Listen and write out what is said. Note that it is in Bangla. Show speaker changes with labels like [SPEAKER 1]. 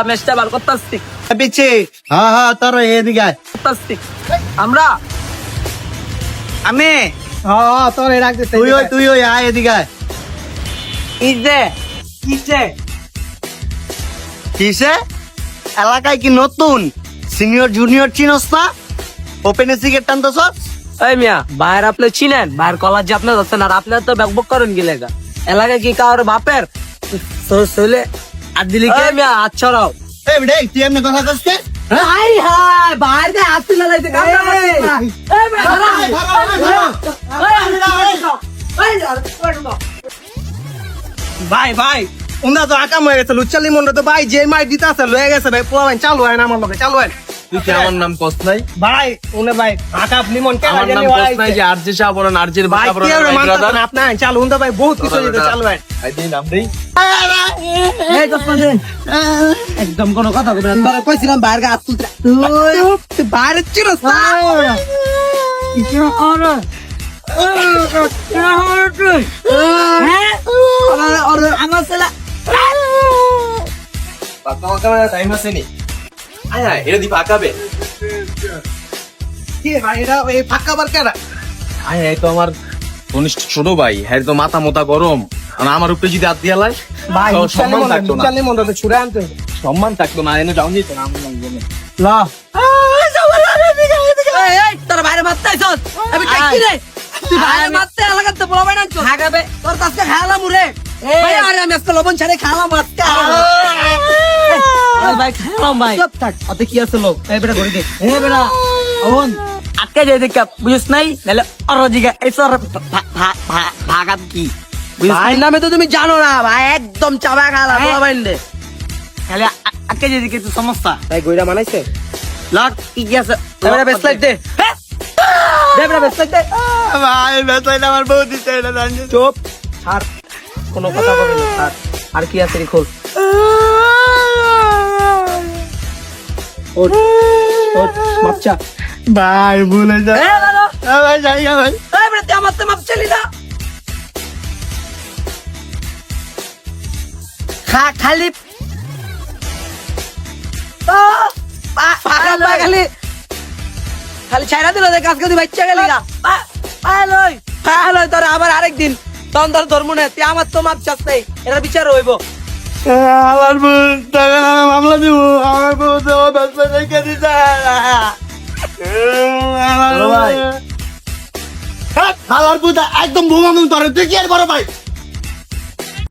[SPEAKER 1] ম্যাচটা বার করতেছি
[SPEAKER 2] পিছে তোর এদিকে আয়।
[SPEAKER 1] আমরা আমি
[SPEAKER 2] তোর রাখতে তুই ওই আয় এদিকে আয়। কিসে এলাকায় কি নতুন সিনিয়র জুনিয়র চিনস না? ওপেনে সিগারেট টানতেছ?
[SPEAKER 1] এই মিয়া বাইরে আপনি চিনেন বাইরের কলার যে আপনার হচ্ছেন আর আপনার তো ব্যাকবক করেন গেলে এলাকায় কি কারোর বাপের চলে আর দিলি কে মিয়া আচ্ছারাও
[SPEAKER 2] এই বেটা তুই এমনি কথা কইছিস?
[SPEAKER 1] হাই হাই বাইরে আসতে লাগাইতে
[SPEAKER 3] ভাই ভাই উন্দা তো আকাম হয়ে গেছে লুচ্চালি মন্ডা তো ভাই যে মাই দিতে আছে লয়ে গেছে ভাই পোলা ভাই চালু হয় না আমার লগে চালু হয়
[SPEAKER 4] তুই কি আমার নাম কস নাই?
[SPEAKER 3] ভাই উনি ভাই আকাপ লিমন কে
[SPEAKER 4] আমার নাম কস নাই যে আরজে শাহ বলেন আরজের
[SPEAKER 3] ভাই
[SPEAKER 4] বাবা
[SPEAKER 3] কি
[SPEAKER 4] বলেন
[SPEAKER 3] মানতা
[SPEAKER 4] ব্রাদার।
[SPEAKER 3] না আপনি চালু উন্দা ভাই বহুত কিছু দিতে চালু হয়
[SPEAKER 4] আই দিই নাম দেই।
[SPEAKER 1] একদম কোনো কথা বলবে না তোরা কইছিলাম বাইরে হাত তুলতে তুই বাইরে চিরস না আমার ছেলে
[SPEAKER 4] পাকা পাকা টাইম আছে নি? আয় আয় এটা দি পাকাবে।
[SPEAKER 3] কি ভাই এটা এই ফাঁকা বার কেন
[SPEAKER 4] আয় আয় তো আমার ঘনিষ্ঠ ছোট ভাই হ্যাঁ তো মাথা মোতা গরম আর আমার উপরে যদি হাত দিয়া লাই
[SPEAKER 3] ভাই
[SPEAKER 4] তো সম্মান থাকতো না,
[SPEAKER 3] লুচ্চালি মন্ডা তো ছুড়ে আনতে হবে।
[SPEAKER 4] সম্মান থাকতো না এনে যাও যেত না আমার লাগবে না।
[SPEAKER 3] লা
[SPEAKER 1] তোরা বাইরে মারতে আইছস আমি টাকি রে তুই বাইরে মারতে এলাকাতে বলা বাইনা আনছস খাগাবে তোর কাছে খাওয়ালাম রে ভাই আরে আমি আজকে লবণ ছাড়ে খাওয়ালাম আজকে ভাই খাওয়ালাম ভাই সব থাক অতে কি আছে লোক এই বেটা ঘড়ি দে এ বেটা ওন আটকে যাই দেখ বুঝছ নাই নালে অরজিগা এই সর ভাগাত কি ভাই নামে তো তুমি জানো না ভাই একদম চাবা খালা বলা বাইন্দে খালি আটকে যাই দেখে তো সমস্যা
[SPEAKER 3] ভাই গইরা মানাইছে
[SPEAKER 1] লক কি কি আছে এবারে বেস্ট লাইট দে দে বেটা বেস্ট লাইট দে
[SPEAKER 2] ভাই বেসাইটা আমার বউ দিতে এটা জানিস?
[SPEAKER 3] চুপ ছাড় কোনো কথা বলবি না ছাড় আর কি আছে রে খোল ওঠ ওঠ বাচ্চা
[SPEAKER 2] ভাই ভুলে যা
[SPEAKER 1] এ দাদা
[SPEAKER 2] ভাই জায়গা ভাই
[SPEAKER 1] এই বেটা তুই আমার তো মাপ চলি না খালি খালি খালি ছাইরা দিল দেখ আজকে তুই বাচ্চা গেলি না লই তোর আবার আরেকদিন তখন তোর ধর্ম নেই তুই আমার তো মাপ চাস নাই এটা বিচার হইব
[SPEAKER 2] আমার বউ টাকা নামে মামলা দিব আমার বউ তো ব্যবসা রেখে দিতে আমার
[SPEAKER 3] ভাই।
[SPEAKER 2] হালার পুতা একদম বোমা তুই কি আর বড় ভাই